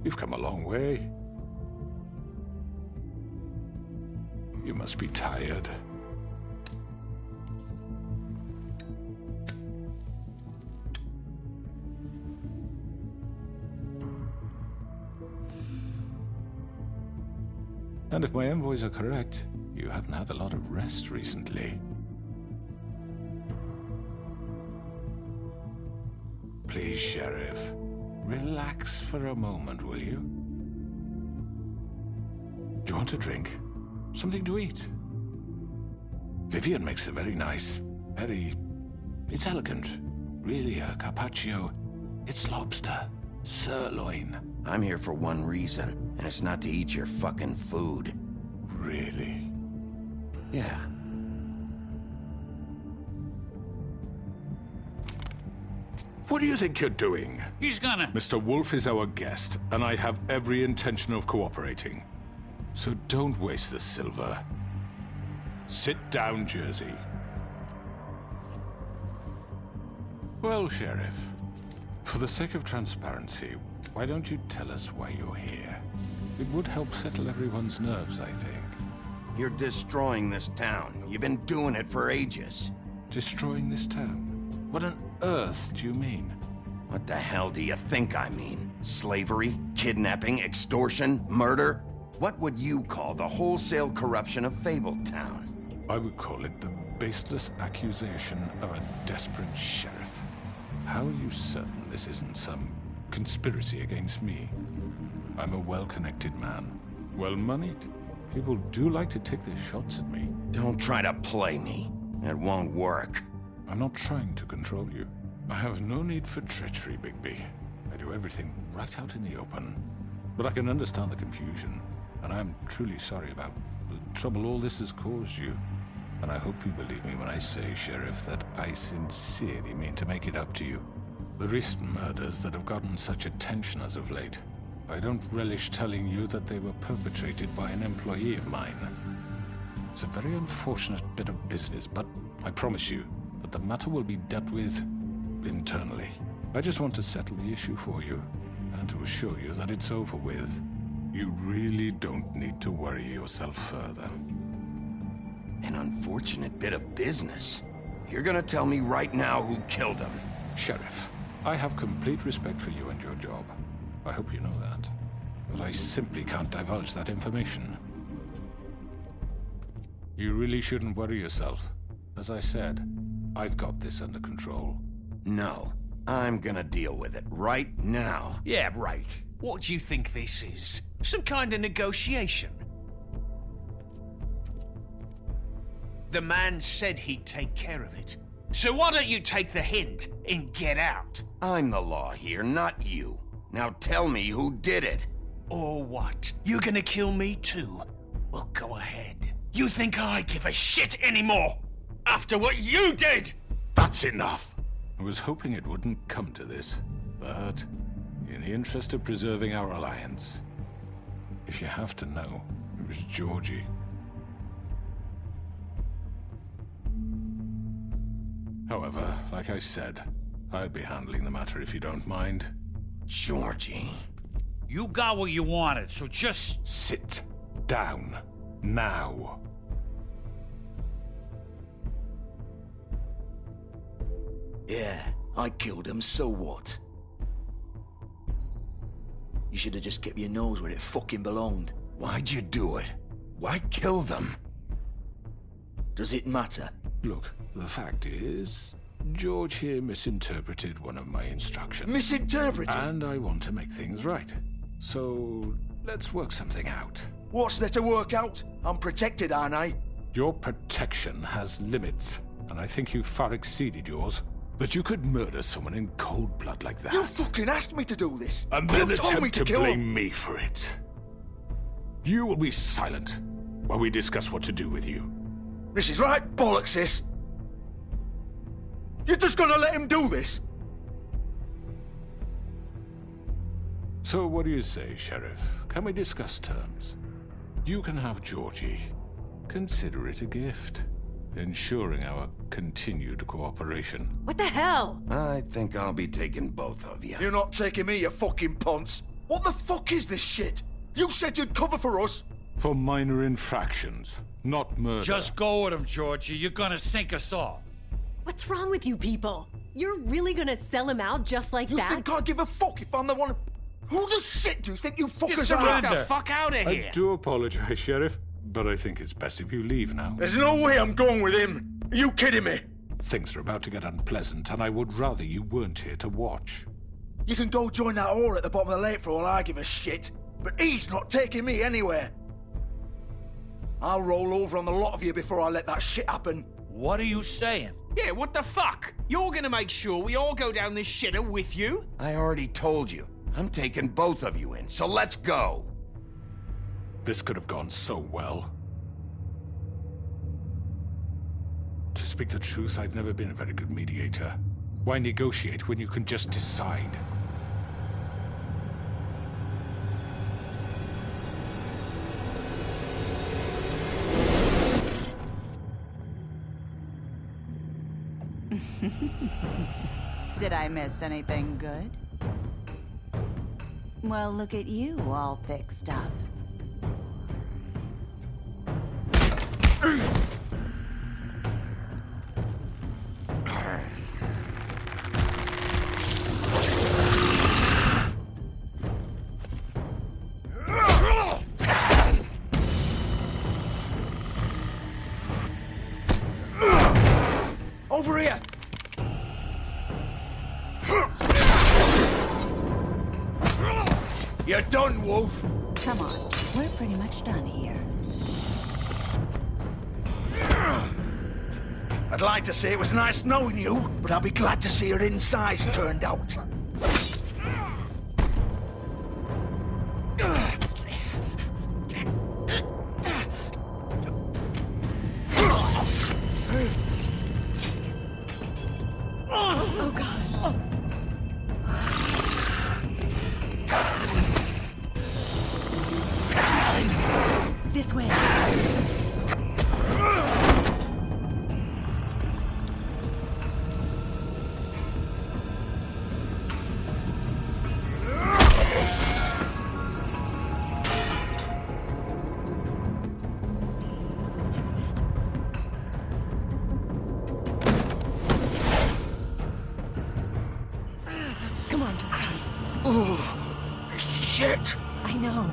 You've come a long way. You must be tired. And if my envoys are correct, you haven't had a lot of rest recently. Please, Sheriff, relax for a moment, will you? Do you want a drink? Something to eat? Vivian makes a very nice, it's elegant. Really, a carpaccio. It's lobster. Sirloin. I'm here for one reason, and it's not to eat your fucking food. Really? Yeah. What do you think you're doing? He's gonna... Mr. Wolf is our guest, and I have every intention of cooperating. So don't waste the silver. Sit down, Jersey. Well, Sheriff, for the sake of transparency, why don't you tell us why you're here? It would help settle everyone's nerves, I think. You're destroying this town. You've been doing it for ages. Destroying this town? What on earth do you mean? What the hell do you think I mean? Slavery? Kidnapping? Extortion? Murder? What would you call the wholesale corruption of Fabletown? I would call it the baseless accusation of a desperate sheriff. How are you certain this isn't some conspiracy against me? I'm a well-connected man, well-moneyed. People do like to take their shots at me. Don't try to play me. It won't work. I'm not trying to control you. I have no need for treachery, Bigby. I do everything right out in the open. But I can understand the confusion, and I'm truly sorry about the trouble all this has caused you. And I hope you believe me when I say, Sheriff, that I sincerely mean to make it up to you. The recent murders that have gotten such attention as of late, I don't relish telling you that they were perpetrated by an employee of mine. It's a very unfortunate bit of business, but I promise you that the matter will be dealt with internally. I just want to settle the issue for you, and to assure you that it's over with. You really don't need to worry yourself further. An unfortunate bit of business. You're gonna tell me right now who killed him. Sheriff, I have complete respect for you and your job. I hope you know that. But I simply can't divulge that information. You really shouldn't worry yourself. As I said, I've got this under control. No, I'm gonna deal with it right now. Yeah, right. What do you think this is? Some kind of negotiation? The man said he'd take care of it. So why don't you take the hint and get out? I'm the law here, not you. Now tell me who did it. Or what? You gonna kill me too? Well, go ahead. You think I give a shit anymore? After what you did? That's enough! I was hoping it wouldn't come to this, but in the interest of preserving our alliance, if you have to know, it was Georgie. However, like I said, I'll be handling the matter if you don't mind. Georgie. You got what you wanted, so just... Sit down. Now. Yeah, I killed him, so what? You should have just kept your nose where it fucking belonged. Why'd you do it? Why kill them? Does it matter? Look, the fact is, George here misinterpreted one of my instructions. Misinterpreted? And I want to make things right. So, let's work something out. What's there to work out? I'm protected, aren't I? Your protection has limits, and I think you've far exceeded yours. That you could murder someone in cold blood like that. You fucking asked me to do this! And then you told me attempt to kill blame him. me for it. You will be silent while we discuss what to do with you. This is right bollocks, this! You're just gonna let him do this? So what do you say, Sheriff? Can we discuss terms? You can have Georgie. Consider it a gift, ensuring our continued cooperation. What the hell? I think I'll be taking both of you. You're not taking me, you fucking ponce. What the fuck is this shit? You said you'd cover for us. For minor infractions, not murder. Just go with him, Georgie. You're gonna sink us all. What's wrong with you people? You're really gonna sell him out just like You that? think I give a fuck if I'm the one? Who the shit do you think you fuckers are? surrender. Get the fuck out of I here! do apologize, Sheriff, but I think it's best if you leave now. There's no way I'm going with him. Are you kidding me? Things are about to get unpleasant, and I would rather you weren't here to watch. You can go join that whore at the bottom of the lake for all I give a shit. But he's not taking me anywhere. I'll roll over on the lot of you before I let that shit happen. What are you saying? Yeah, what the fuck? You're gonna make sure we all go down this shitter with you? I already told you. I'm taking both of you in, so let's go. This could have gone so well. To speak the truth, I've never been a very good mediator. Why negotiate when you can just decide? Did I miss anything good? Well, look at you, all fixed up. Over here! You're done, Wolf. Come on, we're pretty much done here. I'd like to say it was nice knowing you, but I'll be glad to see your insides turned out. Oh God. This way. Come on, Georgie. Shit! I know.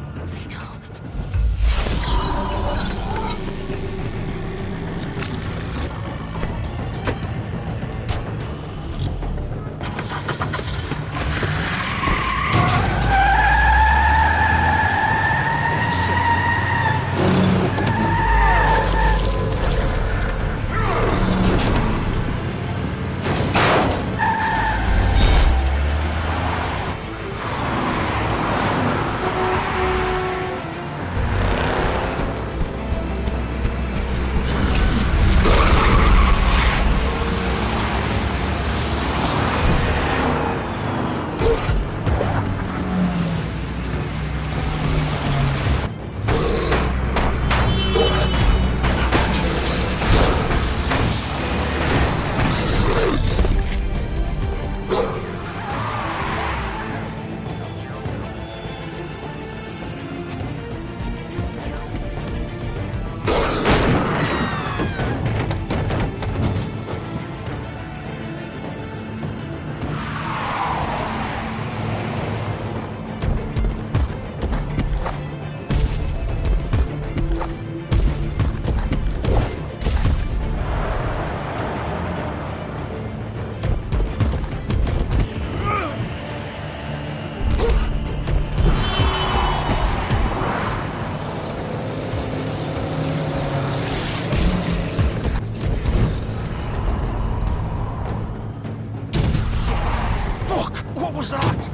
Fuck! What was that?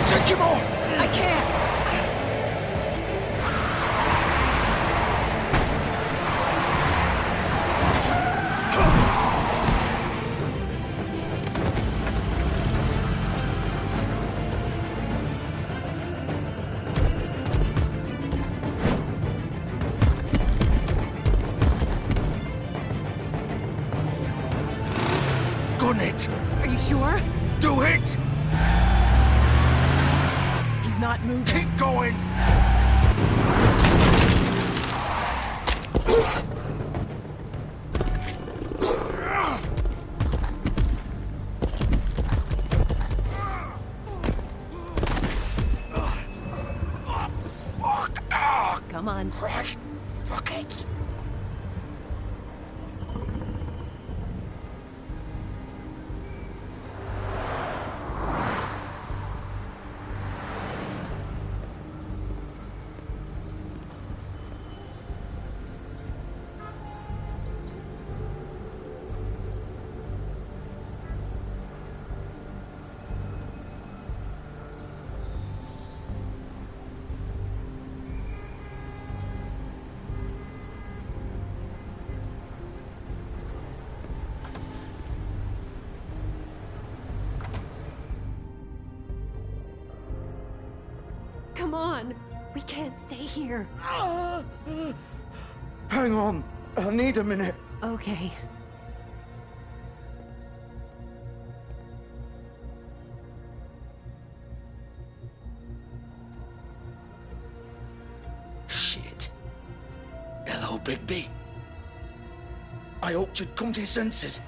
Take him off! I can't. it! Are you sure? Do it! He's not moving. Keep going! Come on. Right. Fuck it. Come on. We can't stay here. Hang on. I need a minute. Okay. Shit. Hello, Bigby. I hoped you'd come to your senses.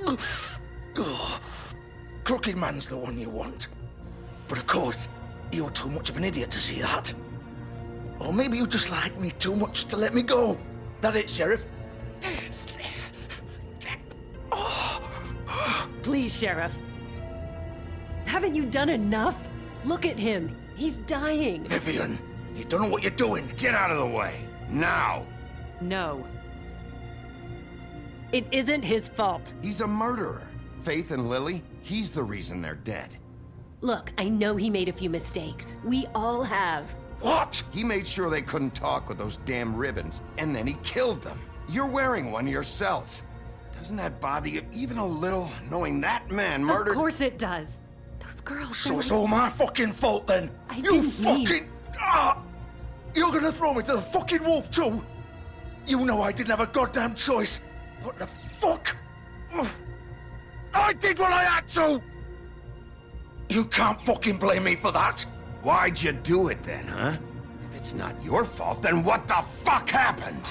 Oh. Crooked Man's the one you want. But of course, you're too much of an idiot to see that. Or maybe you just like me too much to let me go. That it, Sheriff? Please, Sheriff. Haven't you done enough? Look at him. He's dying. Vivian, you don't know what you're doing. Get out of the way. Now. No. It isn't his fault. He's a murderer. Faith and Lily, he's the reason they're dead. Look, I know he made a few mistakes. We all have. What? He made sure they couldn't talk with those damn ribbons, and then he killed them. You're wearing one yourself. Doesn't that bother you even a little, knowing that man murdered— Of course it does. Those girls. So it's all my fucking fault then? I You didn't fucking... mean- Ah! You're gonna throw me to the fucking wolf too? You know I didn't have a goddamn choice. What the fuck? Ugh. I did what I had to! You can't fucking blame me for that. Why'd you do it then, huh? If it's not your fault, then what the fuck happened?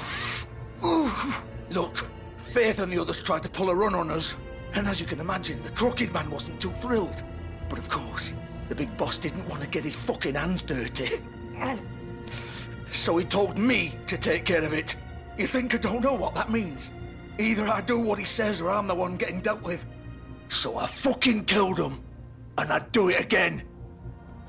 Look, Faith and the others tried to pull a run on us. And as you can imagine, the Crooked Man wasn't too thrilled. But of course, the big boss didn't want to get his fucking hands dirty. So he told me to take care of it. You think I don't know what that means? Either I do what he says or I'm the one getting dealt with. So I fucking killed him. And I'd do it again.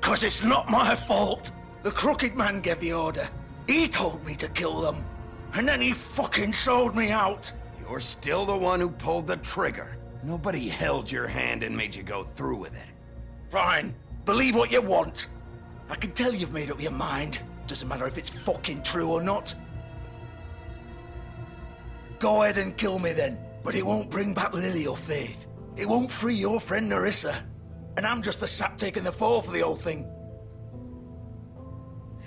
'Cause it's not my fault. The Crooked Man gave the order. He told me to kill them. And then he fucking sold me out. You're still the one who pulled the trigger. Nobody held your hand and made you go through with it. Fine. Believe what you want. I can tell you've made up your mind. Doesn't matter if it's fucking true or not. Go ahead and kill me then. But it won't bring back Lily or Faith. It won't free your friend Nerissa. And I'm just the sap taking the fall for the whole thing.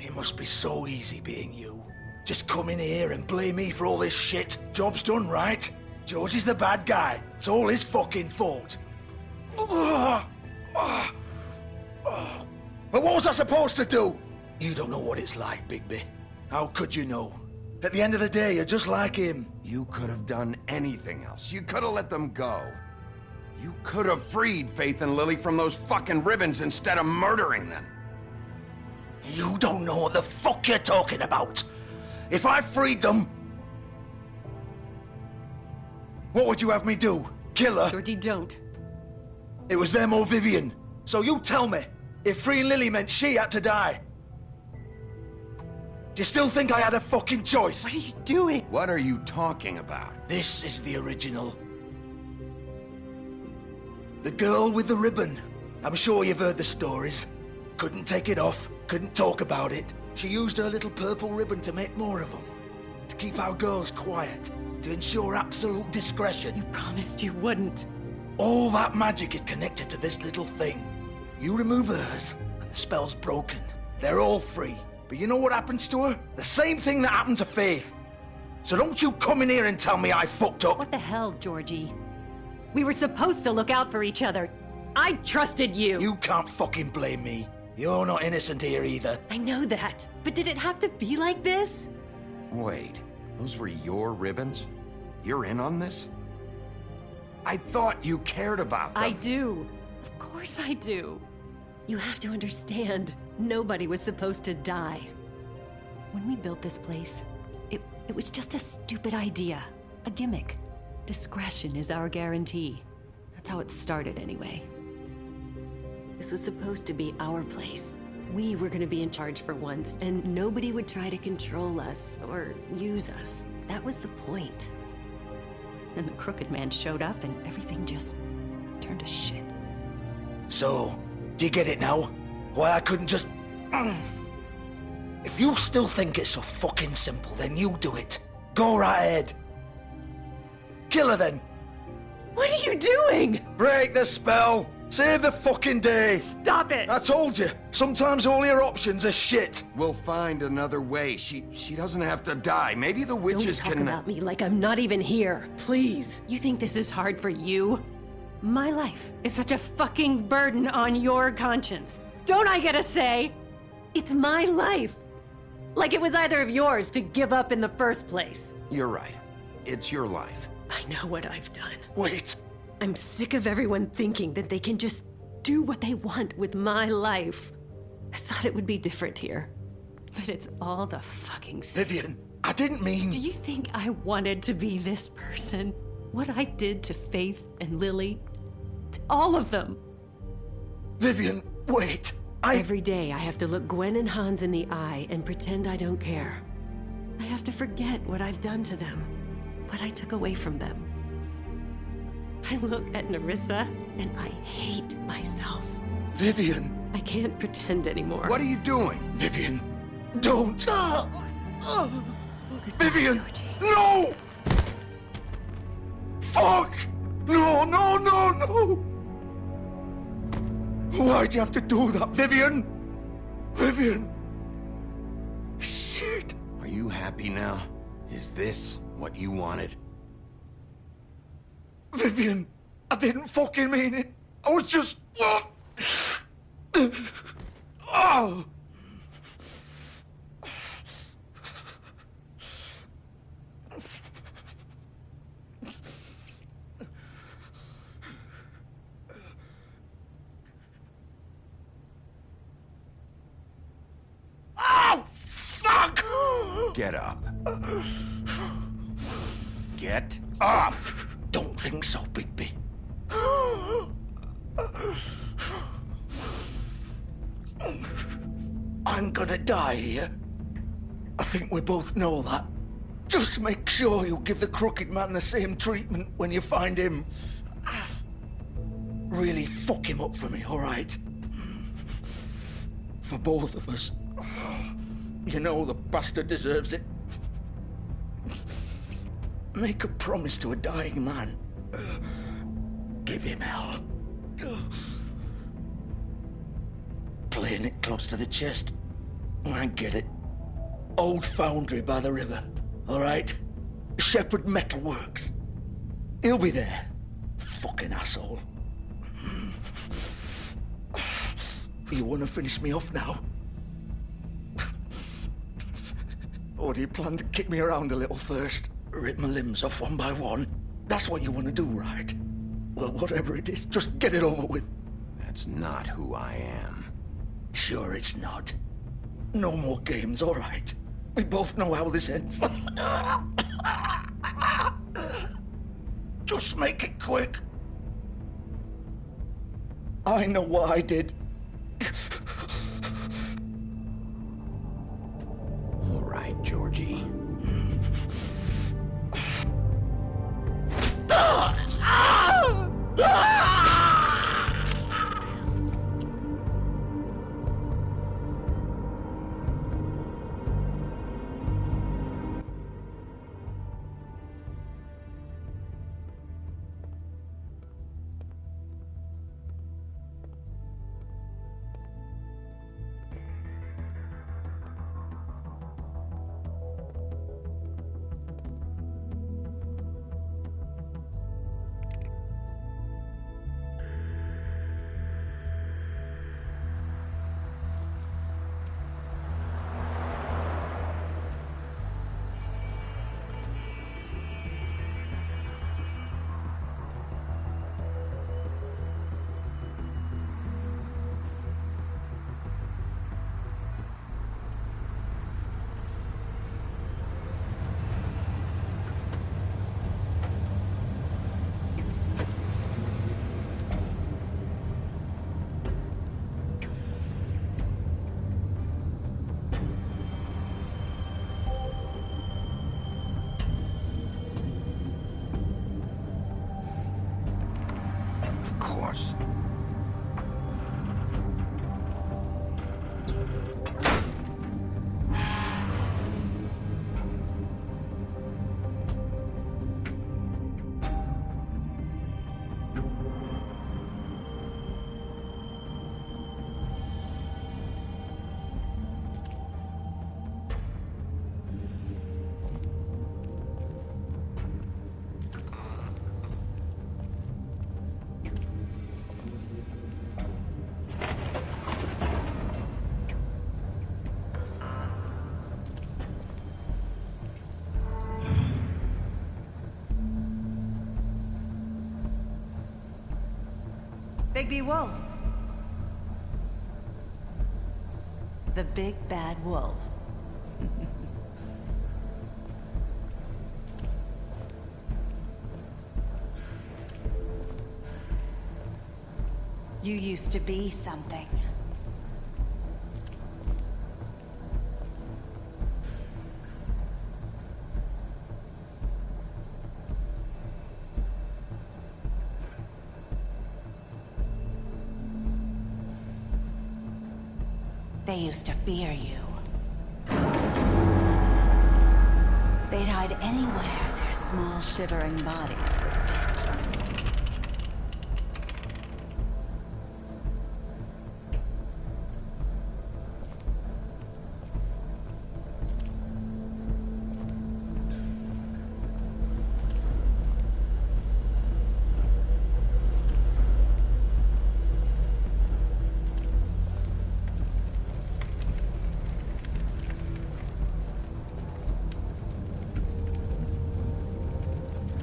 It must be so easy being you. Just come in here and blame me for all this shit. Job's done, right? George is the bad guy. It's all his fucking fault. But what was I supposed to do? You don't know what it's like, Bigby. How could you know? At the end of the day, you're just like him. You could have done anything else. You could have let them go. You could have freed Faith and Lily from those fucking ribbons instead of murdering them. You don't know what the fuck you're talking about. If I freed them... What would you have me do? Kill her? Georgie, don't. It was them or Vivian. So you tell me, if freeing Lily meant she had to die. Do you still think I had a fucking choice? What are you doing? What are you talking about? This is the original. The girl with the ribbon. I'm sure you've heard the stories. Couldn't take it off, couldn't talk about it. She used her little purple ribbon to make more of them. To keep our girls quiet. To ensure absolute discretion. You promised you wouldn't. All that magic is connected to this little thing. You remove hers, and the spell's broken. They're all free. But you know what happens to her? The same thing that happened to Faith. So don't you come in here and tell me I fucked up. What the hell, Georgie? We were supposed to look out for each other. I trusted you. You can't fucking blame me. You're not innocent here either. I know that, but did it have to be like this? Wait, those were your ribbons? You're in on this? I thought you cared about them. I do. Of course I do. You have to understand, nobody was supposed to die. When we built this place, it was just a stupid idea. A gimmick. Discretion is our guarantee. That's how it started anyway. This was supposed to be our place. We were gonna be in charge for once, and nobody would try to control us or use us. That was the point. Then the Crooked Man showed up and everything just turned to shit. So, do you get it now? Why I couldn't just... If you still think it's so fucking simple, then you do it. Go right ahead. Kill her then. What are you doing? Break the spell. Save the fucking day. Stop it! I told you, sometimes all your options are shit. We'll find another way. She doesn't have to die. Maybe the witches Don't talk can... about me like I'm not even here. Please. You think this is hard for you? My life is such a fucking burden on your conscience. Don't I get a say? It's my life. Like it was either of yours to give up in the first place. You're right. It's your life. I know what I've done. Wait. I'm sick of everyone thinking that they can just do what they want with my life. I thought it would be different here. But it's all the fucking same. Vivian, I didn't mean... Do you think I wanted to be this person? What I did to Faith and Lily? To all of them? Vivian, wait. Every day I have to look Gwen and Hans in the eye and pretend I don't care. I have to forget what I've done to them, what I took away from them. I look at Nerissa and I hate myself. Vivian. I can't pretend anymore. What are you doing? Vivian, don't. Vivian, Georgie. no! Fuck! No, no, no, no! Why'd you have to do that, Vivian? Vivian! Shit! Are you happy now? Is this what you wanted? Vivian, I didn't fucking mean it. I was just... Oh! Oh, fuck! Get up. Get up! Don't think so, Bigby. I'm gonna die here. I think we both know that. Just make sure you give the Crooked Man the same treatment when you find him. Really fuck him up for me, all right? For both of us. You know the bastard deserves it. Make a promise to a dying man. Give him hell. Playing it close to the chest. I get it. Old foundry by the river. All right? Shepherd Metalworks. He'll be there. Fucking asshole. You want to finish me off now? Or do you plan to kick me around a little first? Rip my limbs off one by one? That's what you want to do, right? Well, whatever it is, just get it over with. That's not who I am. Sure it's not. No more games, all right? We both know how this ends. Just make it quick. I know what I did. All right, Georgie. Bigby Wolf. The big bad wolf. You used to be something. They used to fear you. They'd hide anywhere their small, shivering bodies would fit.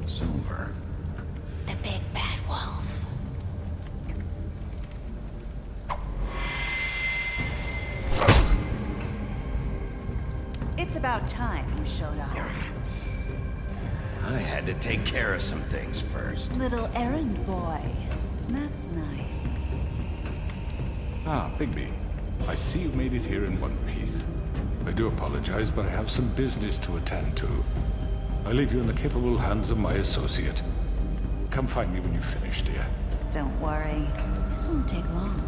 Silver. The big bad wolf. It's about time you showed up. I had to take care of some things first. Little errand boy. That's nice. Ah, Bigby. I see you made it here in one piece. I do apologize, but I have some business to attend to. I leave you in the capable hands of my associate. Come find me when you've finished, dear. Don't worry. This won't take long.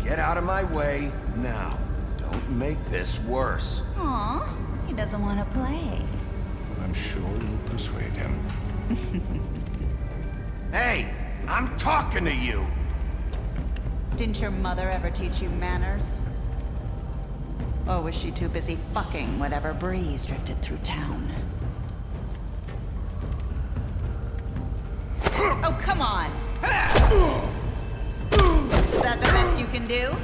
Get out of my way now. Don't make this worse. Aw, he doesn't want to play. I'm sure you'll persuade him. Hey, I'm talking to you! Didn't your mother ever teach you manners? Or was she too busy fucking whatever breeze drifted through town? Oh, come on! Is that the best you can do?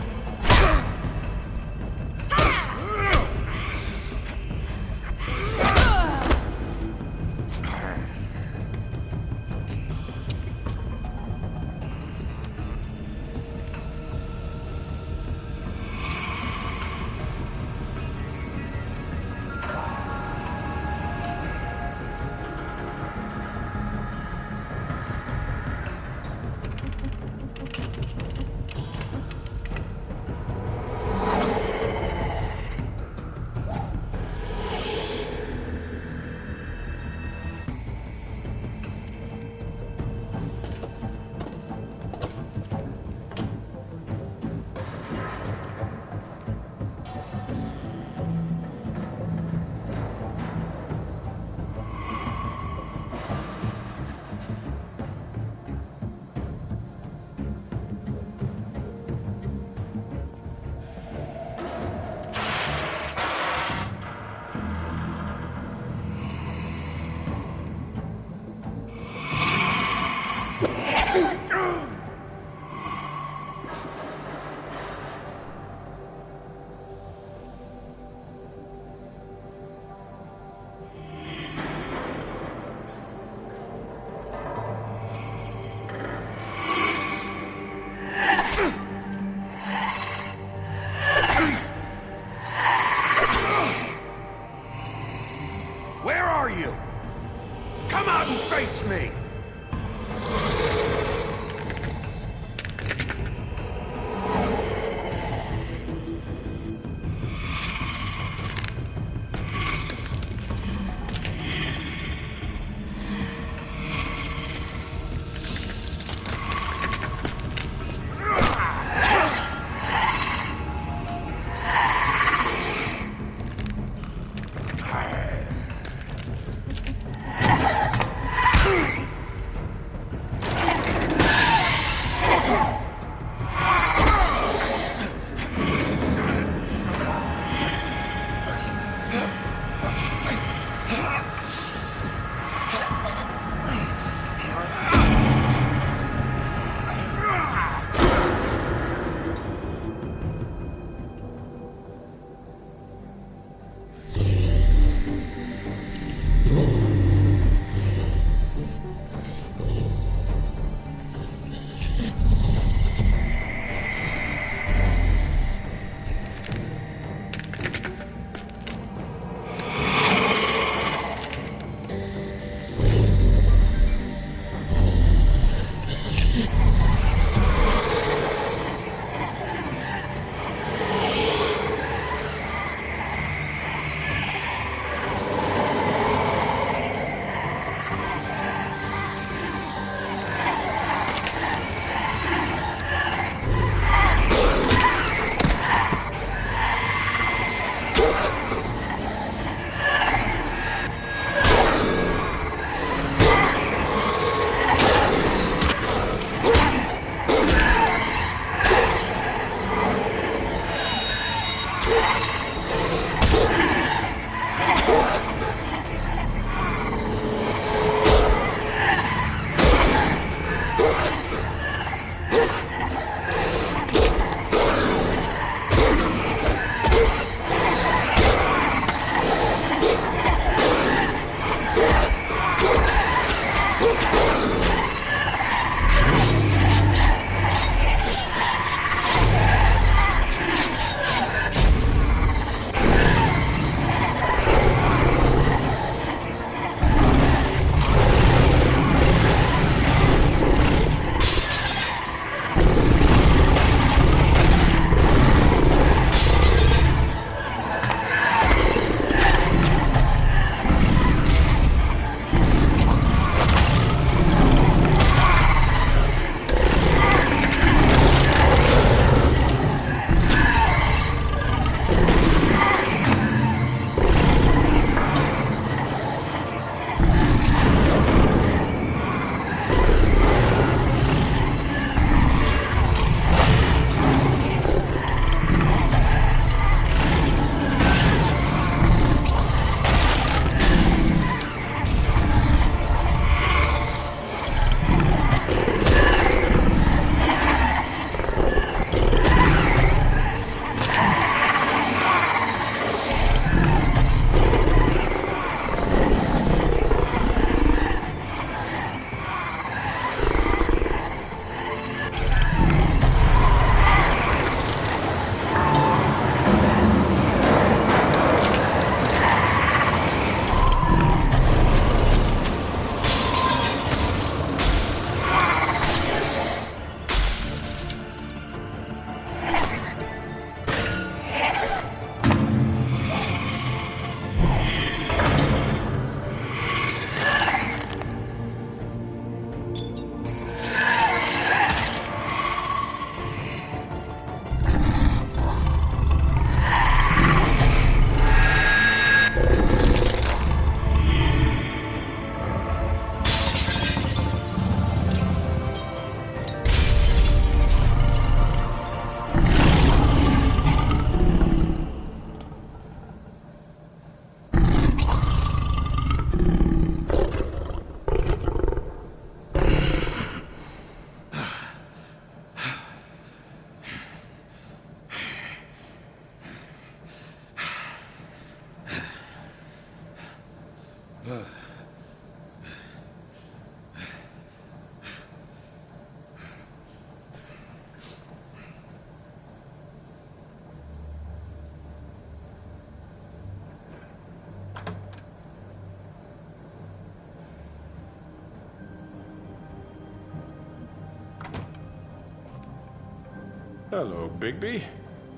Hello, Bigby.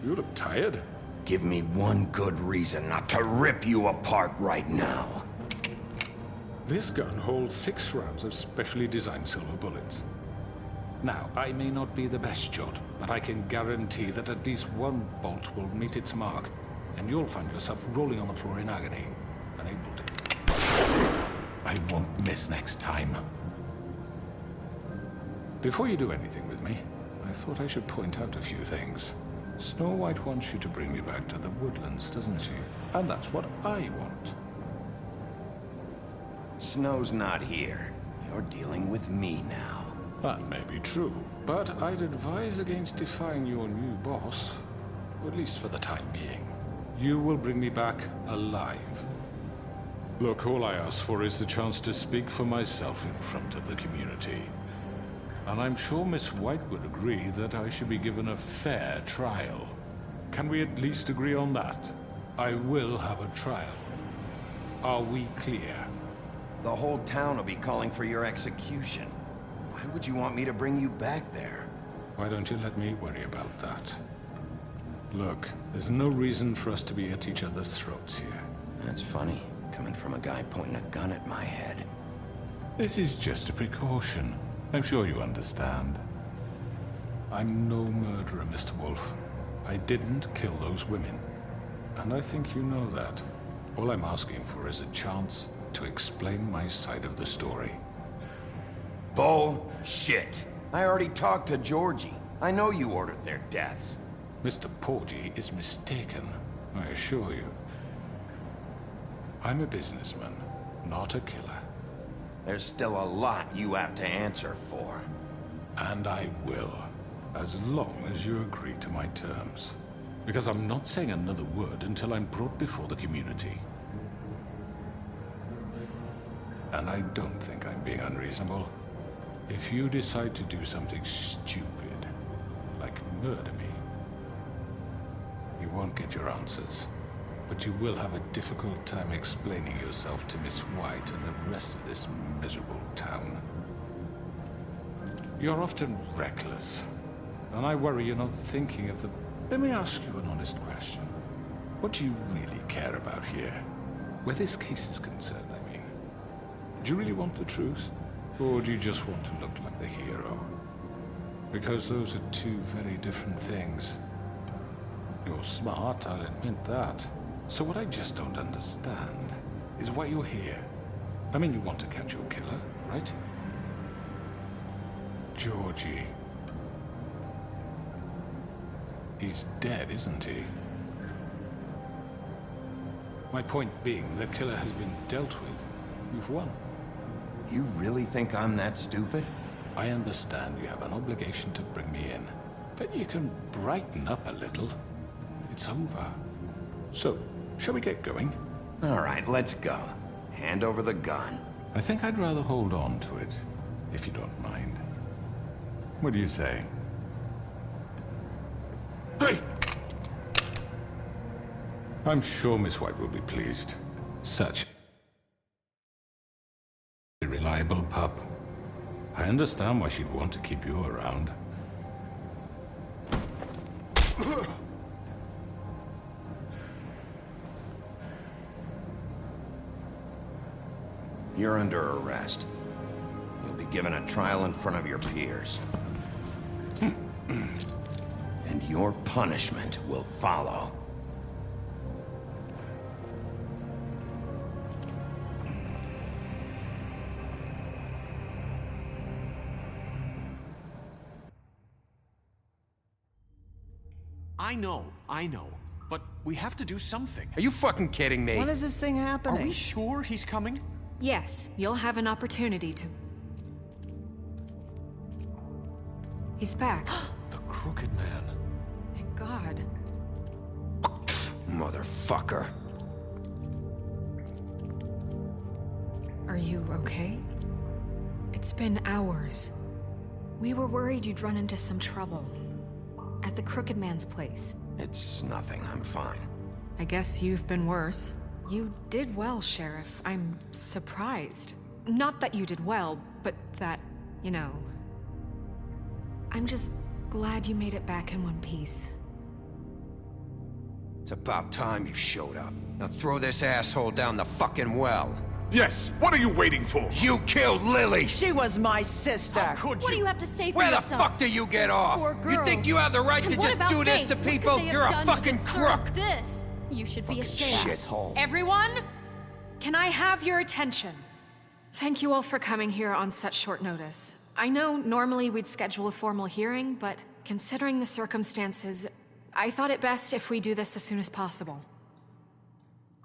You look tired. Give me one good reason not to rip you apart right now. This gun holds 6 rounds of specially designed silver bullets. Now, I may not be the best shot, but I can guarantee that at least one bolt will meet its mark, and you'll find yourself rolling on the floor in agony, unable to... I won't miss next time. Before you do anything with me, I thought I should point out a few things. Snow White wants you to bring me back to the woodlands, doesn't she? And that's what I want. Snow's not here. You're dealing with me now. That may be true, but I'd advise against defying your new boss, at least for the time being. You will bring me back alive. Look, all I ask for is the chance to speak for myself in front of the community. And I'm sure Miss White would agree that I should be given a fair trial. Can we at least agree on that? I will have a trial. Are we clear? The whole town will be calling for your execution. Why would you want me to bring you back there? Why don't you let me worry about that? Look, there's no reason for us to be at each other's throats here. That's funny, coming from a guy pointing a gun at my head. This is just a precaution. I'm sure you understand. I'm no murderer, Mr. Wolf. I didn't kill those women. And I think you know that. All I'm asking for is a chance to explain my side of the story. Bullshit. I already talked to Georgie. I know you ordered their deaths. Mr. Porgy is mistaken, I assure you. I'm a businessman, not a killer. There's still a lot you have to answer for. And I will, as long as you agree to my terms. Because I'm not saying another word until I'm brought before the community. And I don't think I'm being unreasonable. If you decide to do something stupid, like murder me, you won't get your answers. But you will have a difficult time explaining yourself to Miss White and the rest of this miserable town. You're often reckless, and I worry you're not thinking of the... Let me ask you an honest question. What do you really care about here? Where this case is concerned, I mean. Do you really want the truth? Or do you just want to look like the hero? Because those are two very different things. You're smart, I'll admit that. So what I just don't understand is why you're here. I mean, you want to catch your killer, right? Georgie. He's dead, isn't he? My point being, the killer has been dealt with. You've won. You really think I'm that stupid? I understand you have an obligation to bring me in, but you can brighten up a little. It's over. So, shall we get going? All right, let's go. Hand over the gun. I think I'd rather hold on to it, if you don't mind. What do you say? Hey! I'm sure Miss White will be pleased. Such a reliable pup. I understand why she'd want to keep you around. You're under arrest. You'll be given a trial in front of your peers. And your punishment will follow. I know. But we have to do something. Are you fucking kidding me? When is this thing Are happening? we sure he's coming? Yes, you'll have an opportunity to... He's back. The Crooked Man. Thank God. Motherfucker. Are you okay? It's been hours. We were worried you'd run into some trouble. At the Crooked Man's place. It's nothing, I'm fine. I guess you've been worse. You did well, Sheriff. I'm surprised. Not that you did well, but that, you know... I'm just Glad you made it back in one piece. It's about time you showed up. Now throw this asshole down the fucking well. Yes, what are you waiting for? You killed Lily! She was my sister. Could What do you? you have to say for Where the yourself? fuck do you get off? Poor You think girls. you have the right And to what just about do this Faith? to What could people? they have You're a done to fucking deserve crook! This. You should be ashamed. Shithole. Everyone, can I have your attention? Thank you all for coming here on such short notice. I know normally we'd schedule a formal hearing, but considering the circumstances, I thought it best if we do this as soon as possible.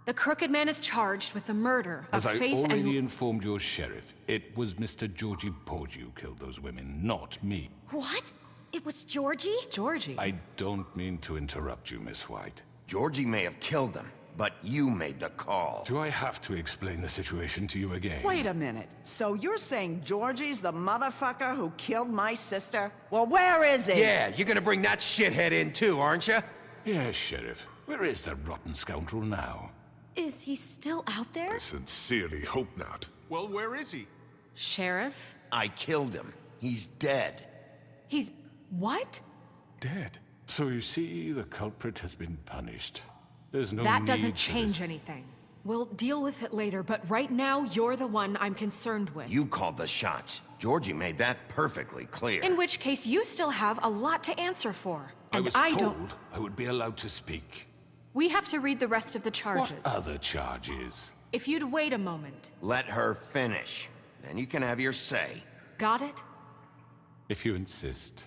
The Crooked Man is charged with the murder of As I Faith already and... informed your sheriff, it was Mr. Georgie Porgy who killed those women, not me. What? It was Georgie? Georgie? I don't mean to interrupt you, Miss White. Georgie may have killed them, but you made the call. Do I have to explain the situation to you again? Wait a minute. So you're saying Georgie's the motherfucker who killed my sister? Well, where is he? Yeah, you're gonna bring that shithead in too, aren't you? Yes, Sheriff. Where is that rotten scoundrel now? Is he still out there? I sincerely hope not. Well, where is he? Sheriff? I killed him. He's dead. He's... what? Dead. So you see, the culprit has been punished. There's no That need doesn't for change this. anything. We'll deal with it later, but right now, you're the one I'm concerned with. You called the shots. Georgie made that perfectly clear. In which case, you still have a lot to answer for. I And was don't... told I would be allowed to speak. We have to read the rest of the charges. What other charges? If you'd wait a moment. Let her finish. Then you can have your say. Got it? If you insist.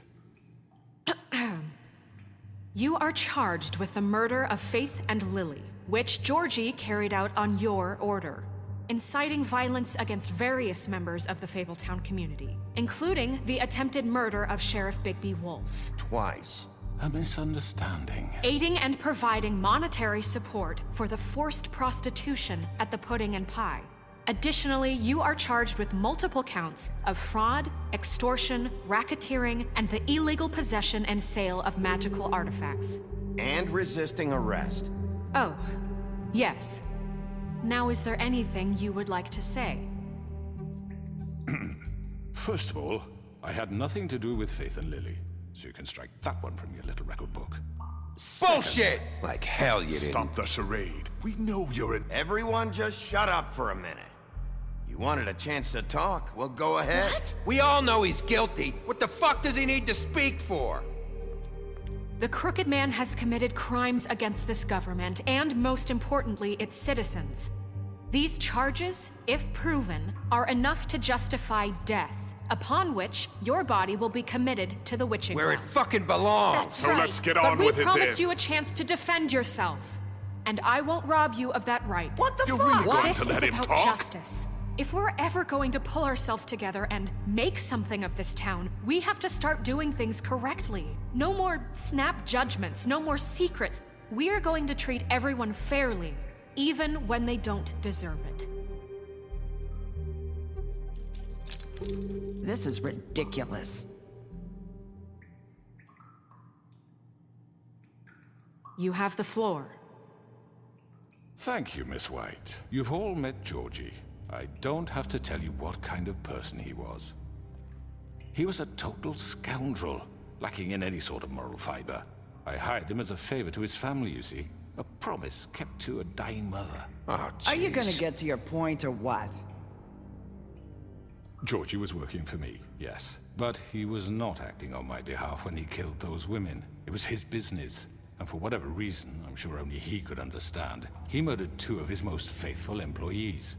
You are charged with the murder of Faith and Lily, which Georgie carried out on your order, inciting violence against various members of the Fabletown community, including the attempted murder of Sheriff Bigby Wolf. Twice. A misunderstanding. Aiding and providing monetary support for the forced prostitution at the Pudding and Pie. Additionally, you are charged with multiple counts of fraud, extortion, racketeering, and the illegal possession and sale of magical artifacts. And resisting arrest. Oh, yes. Now, is there anything you would like to say? First of all, I had nothing to do with Faith and Lily, so you can strike that one from your little record book. Bullshit! Like hell you didn't. Stop the charade. We know you're an... Everyone just shut up for a minute. You wanted a chance to talk? Well, go ahead. What? We all know he's guilty. What the fuck does he need to speak for? The Crooked Man has committed crimes against this government and, most importantly, its citizens. These charges, if proven, are enough to justify death, upon which your body will be committed to the witching Where it well. fucking belongs. That's So right. let's get But on we with it promised then. you a chance to defend yourself, and I won't rob you of that right. What the You're fuck? really going This to is let him about talk? justice. If we're ever going to pull ourselves together and make something of this town, we have to start doing things correctly. No more snap judgments, no more secrets. We are going to treat everyone fairly, even when they don't deserve it. This is ridiculous. You have the floor. Thank you, Miss White. You've all met Georgie. I don't have to tell you what kind of person he was. He was a total scoundrel, lacking in any sort of moral fiber. I hired him as a favor to his family, you see. A promise kept to a dying mother. Oh, Are you gonna jeez. get to your point or what? Georgie was working for me, yes. But he was not acting on my behalf when he killed those women. It was his business. And for whatever reason, I'm sure only he could understand, he murdered 2 of his most faithful employees.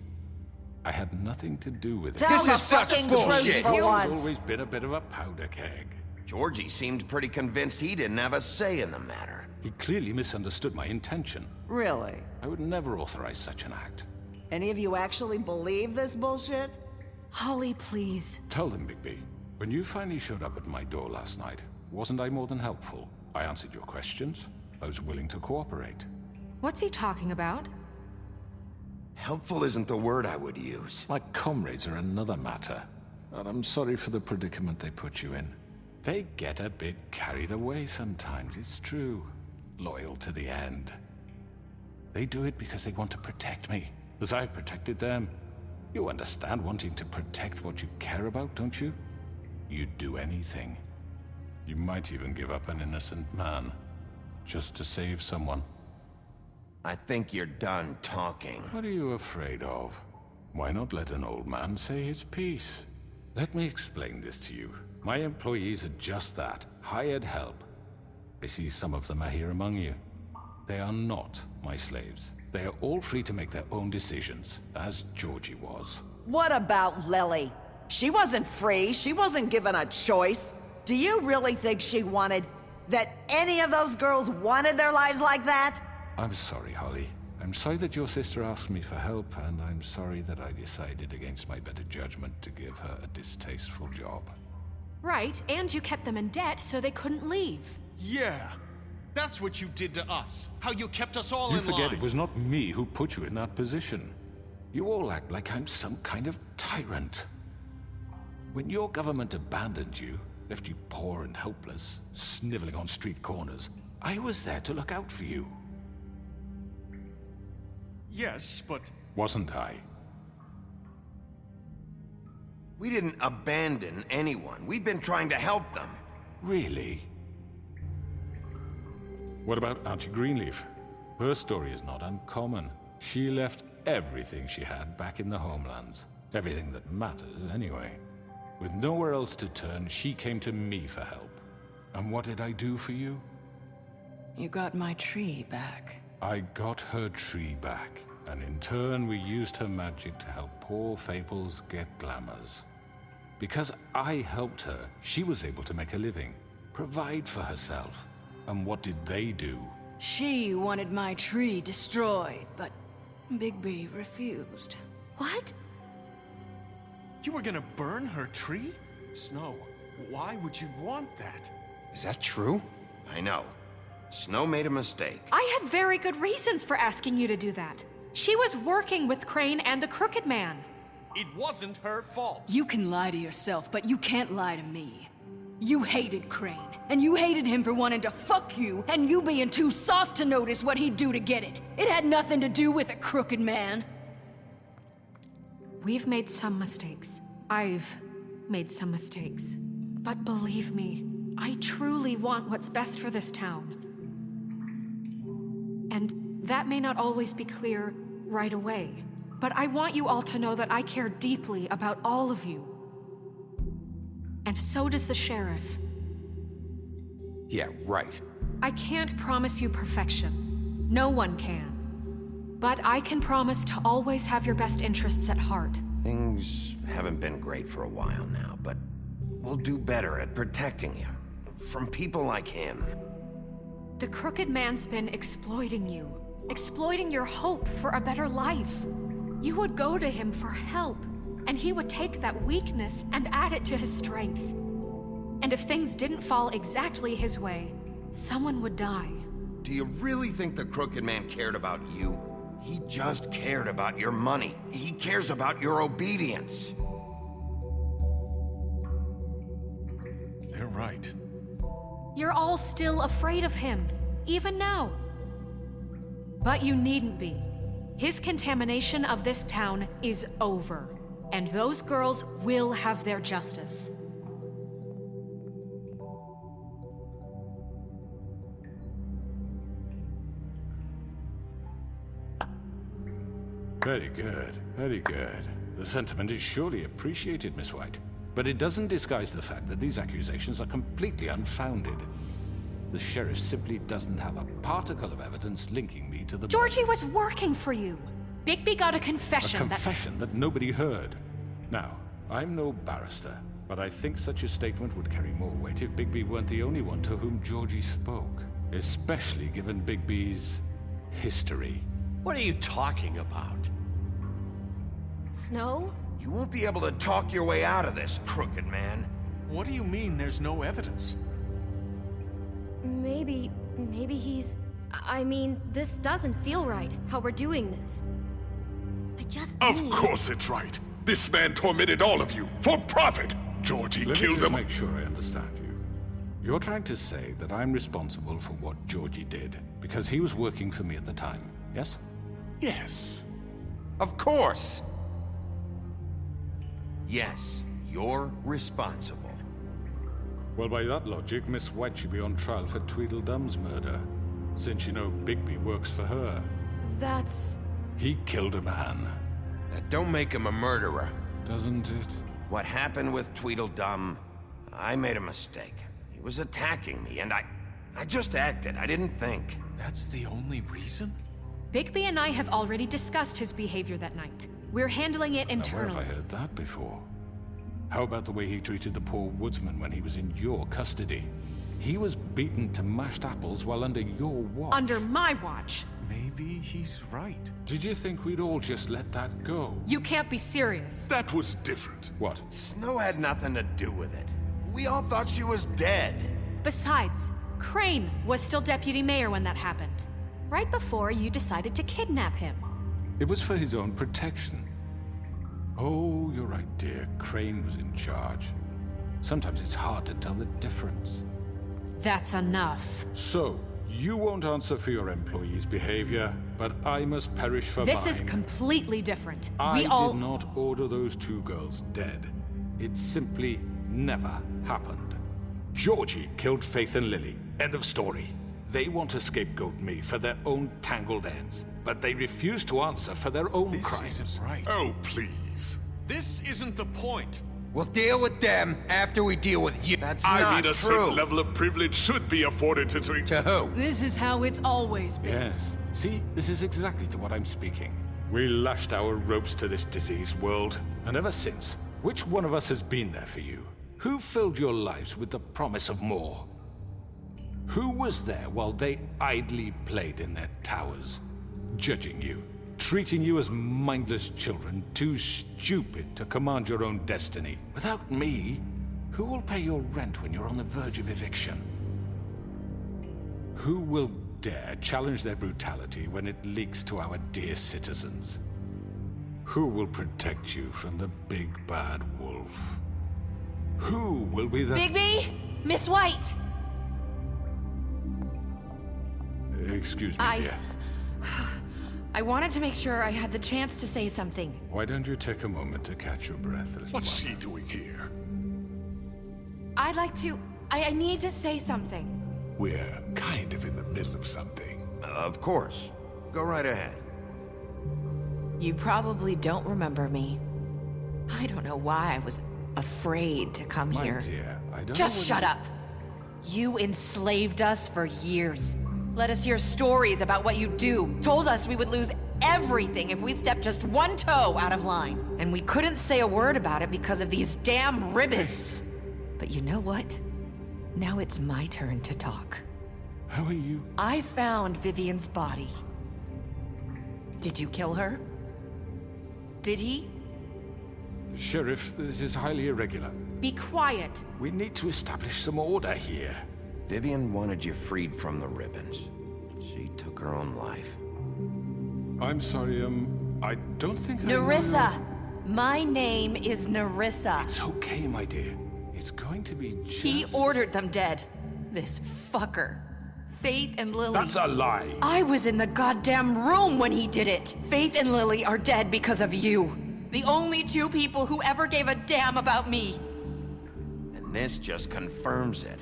I had nothing to do with it. Tell This the is such fucking bullshit. truth for He's once. always been a bit of a powder keg. Georgie seemed pretty convinced he didn't have a say in the matter. He clearly misunderstood my intention. Really? I would never authorize such an act. Any of you actually believe this bullshit? Holly, please. Tell them, Bigby. When you finally showed up at my door last night, wasn't I more than helpful? I answered your questions. I was willing to cooperate. What's he talking about? Helpful isn't the word I would use. My comrades are another matter. And I'm sorry for the predicament they put you in. They get a bit carried away sometimes, it's true. Loyal to the end. They do it because they want to protect me, as I've protected them. You understand wanting to protect what you care about, don't you? You'd do anything. You might even give up an innocent man, just to save someone. I think you're done talking. What are you afraid of? Why not let an old man say his piece? Let me explain this to you. My employees are just that, hired help. I see some of them are here among you. They are not my slaves. They are all free to make their own decisions, as Georgie was. What about Lily? She wasn't free. She wasn't given a choice. Do you really think she wanted... that any of those girls wanted their lives like that? I'm sorry, Holly. I'm sorry that your sister asked me for help, and I'm sorry that I decided against my better judgment to give her a distasteful job. Right, and you kept them in debt so they couldn't leave. Yeah. That's what you did to us. How you kept us all You in line. forget it was not me who put you in that position. You all act like I'm some kind of tyrant. When your government abandoned you, left you poor and helpless, sniveling on street corners, I was there to look out for you. Yes, but... Wasn't I? We didn't abandon anyone. We've been trying to help them. Really? What about Archie Greenleaf? Her story is not uncommon. She left everything she had back in the homelands. Everything that matters, anyway. With nowhere else to turn, she came to me for help. And what did I do for you? You got my tree back. I got her tree back, and in turn we used her magic to help poor Fables get glamours. Because I helped her, she was able to make a living, provide for herself. And what did they do? She wanted my tree destroyed, but Bigby refused. What? You were gonna burn her tree? Snow, why would you want that? Is that true? I know. Snow made a mistake. I had very good reasons for asking you to do that. She was working with Crane and the Crooked Man. It wasn't her fault. You can lie to yourself, but you can't lie to me. You hated Crane, and you hated him for wanting to fuck you, and you being too soft to notice what he'd do to get it. It had nothing to do with a Crooked Man. We've made some mistakes. I've made some mistakes. But believe me, I truly want what's best for this town. And that may not always be clear right away, but I want you all to know that I care deeply about all of you. And so does the sheriff. Yeah, right. I can't promise you perfection. No one can. But I can promise to always have your best interests at heart. Things haven't been great for a while now, but we'll do better at protecting you. From people like him. The Crooked Man's been exploiting you. Exploiting your hope for a better life. You would go to him for help, and he would take that weakness and add it to his strength. And if things didn't fall exactly his way, someone would die. Do you really think the Crooked Man cared about you? He just cared about your money. He cares about your obedience. They're right. You're all still afraid of him, even now. But you needn't be. His contamination of this town is over, and those girls will have their justice. Very good, very good. The sentiment is surely appreciated, Miss White. But it doesn't disguise the fact that these accusations are completely unfounded. The sheriff simply doesn't have a particle of evidence linking me to the... Georgie was working for you. Bigby got a confession A confession that nobody heard. Now, I'm no barrister, but I think such a statement would carry more weight if Bigby weren't the only one to whom Georgie spoke. Especially given Bigby's history. What are you talking about? Snow? You won't be able to talk your way out of this, Crooked Man. What do you mean there's no evidence? Maybe he's... I mean, this doesn't feel right, how we're doing this. I just Of course it's right. This man tormented all of you, for profit. Georgie Let killed me just them. make sure I understand you. You're trying to say that I'm responsible for what Georgie did, because he was working for me at the time, yes? Yes. Of course. Yes, you're responsible. Well, by that logic, Miss White should be on trial for Tweedledum's murder, since you know Bigby works for her. That's... He killed a man. That don't make him a murderer. Doesn't it? What happened with Tweedledum, I made a mistake. He was attacking me, and I just acted. I didn't think. That's the only reason? Bigby and I have already discussed his behavior that night. We're handling it Now, where internally. have I heard that before? How about the way he treated the poor woodsman when he was in your custody? He was beaten to mashed apples while under your watch. Under my watch. Maybe he's right. Did you think we'd all just let that go? You can't be serious. That was different. What? Snow had nothing to do with it. We all thought she was dead. Besides, Crane was still deputy mayor when that happened. Right before you decided to kidnap him. It was for his own protection. Oh, you're right, dear. Crane was in charge. Sometimes it's hard to tell the difference. That's enough. So, you won't answer for your employees' behavior, but I must perish for This mine. is completely different. I We all... did not order those two girls dead. It simply never happened. Georgie killed Faith and Lily. End of story. They want to scapegoat me for their own tangled ends, but they refuse to answer for their own crimes. This isn't right. Oh, please. This isn't the point. We'll deal with them after we deal with you. That's I not mean, a true. certain level of privilege should be afforded to... To who? This is how it's always been. Yes. See, this is exactly to what I'm speaking. We lashed our ropes to this diseased world, and ever since, which one of us has been there for you? Who filled your lives with the promise of more? Who was there while they idly played in their towers, judging you, treating you as mindless children, too stupid to command your own destiny? Without me, who will pay your rent when you're on the verge of eviction? Who will dare challenge their brutality when it leaks to our dear citizens? Who will protect you from the big bad wolf? Who will be the... Bigby! Miss White! Excuse me, dear. I wanted to make sure I had the chance to say something. Why don't you take a moment to catch your breath, little What's one? she doing here? I'd like to... I need to say something. We're kind of in the middle of something. Of course. Go right ahead. You probably don't remember me. I don't know why I was afraid to come My here. dear, I don't Just know what shut you- up. You enslaved us for years. Let us hear stories about what you do. Told us we would lose everything if we stepped just one toe out of line. And we couldn't say a word about it because of these damn ribbons. But you know what? Now it's my turn to talk. How are you? I found Vivian's body. Did you kill her? Did he? Sheriff, this is highly irregular. Be quiet. We need to establish some order here. Vivian wanted you freed from the ribbons. She took her own life. I'm sorry, I don't think I know Nerissa! My name is Nerissa. It's okay, my dear. It's going to be just... He ordered them dead. This fucker. Faith and Lily. That's a lie. I was in the goddamn room when he did it. Faith and Lily are dead because of you. The only two people who ever gave a damn about me. And this just confirms it.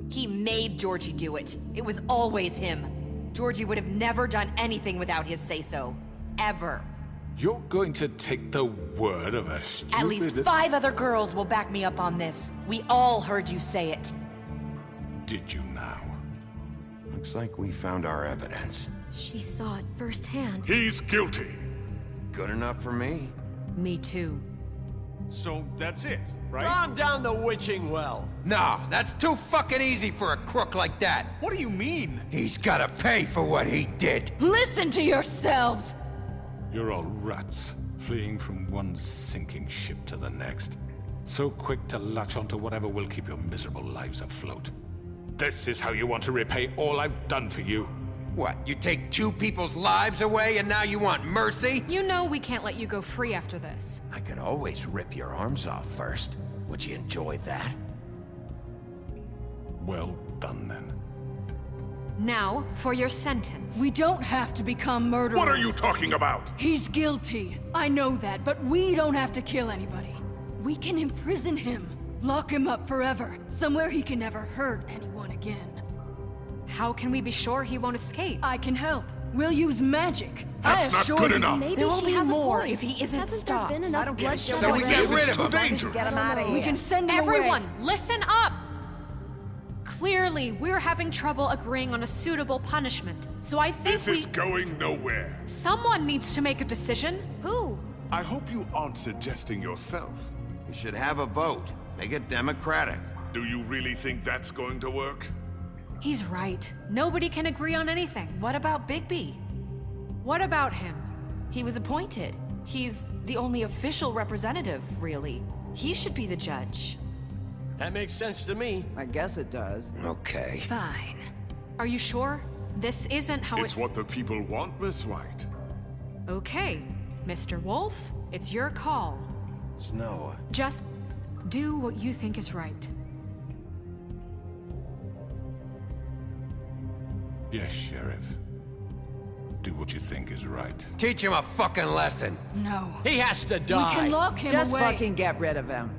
He made Georgie do it. It was always him. Georgie would have never done anything without his say-so. Ever. You're going to take the word of a stupid... At least 5 other girls will back me up on this. We all heard you say it. Did you now? Looks like we found our evidence. She saw it firsthand. He's guilty. Good enough for me. Me too. So that's it, right? Calm down the witching well. No, that's too fucking easy for a crook like that. What do you mean? He's gotta pay for what he did. Listen to yourselves! You're all rats, fleeing from one sinking ship to the next. So quick to latch onto whatever will keep your miserable lives afloat. This is how you want to repay all I've done for you? What, you take 2 people's lives away and now you want mercy? You know we can't let you go free after this. I could always rip your arms off first. Would you enjoy that? Well done, then. Now, for your sentence. We don't have to become murderers. What are you talking about? He's guilty. I know that, but we don't have to kill anybody. We can imprison him. Lock him up forever, somewhere he can never hurt anyone again. How can we be sure he won't escape? I can help. We'll use magic. That's I not assure good you. enough. Maybe There will she be has more a point. if he isn't Hasn't stopped. there been I enough don't give a bloodshed shit. So we already? get rid It's of too him. dangerous. Get him out of here. We can send him Everyone, away. listen up! Clearly, we're having trouble agreeing on a suitable punishment, so I think This is going nowhere. someone needs to make a decision. Who? I hope you aren't suggesting yourself. We should have a vote. Make it democratic. Do you really think that's going to work? He's right. Nobody can agree on anything. What about Bigby? What about him? He was appointed. He's the only official representative, really. He should be the judge. That makes sense to me. I guess it does. Okay. Fine. Are you sure? This isn't how It's what the people want, Miss White. Okay, Mr. Wolf, it's your call. Snow. Just do what you think is right. Yes, Sheriff. Do what you think is right. Teach him a fucking lesson. No. He has to die. We can lock him Just away. fucking get rid of him.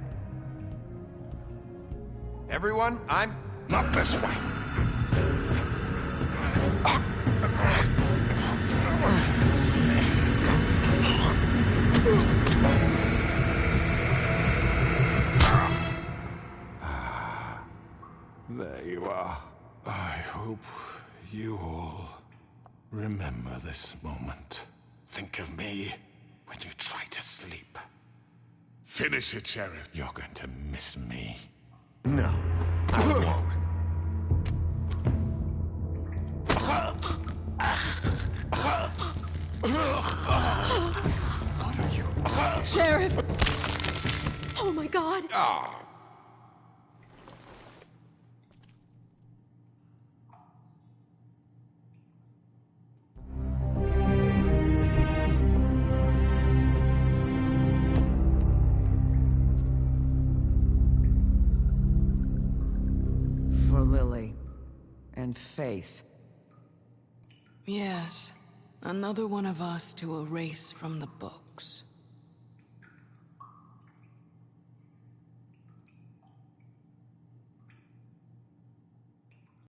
Everyone, I'm... Not this way. There you are. I hope you all remember this moment. Think of me when you try to sleep. Finish it, Sheriff. You're going to miss me. No, I won't. Sheriff! Oh my god! For Lily and Faith. Yes. Another one of us to erase from the books.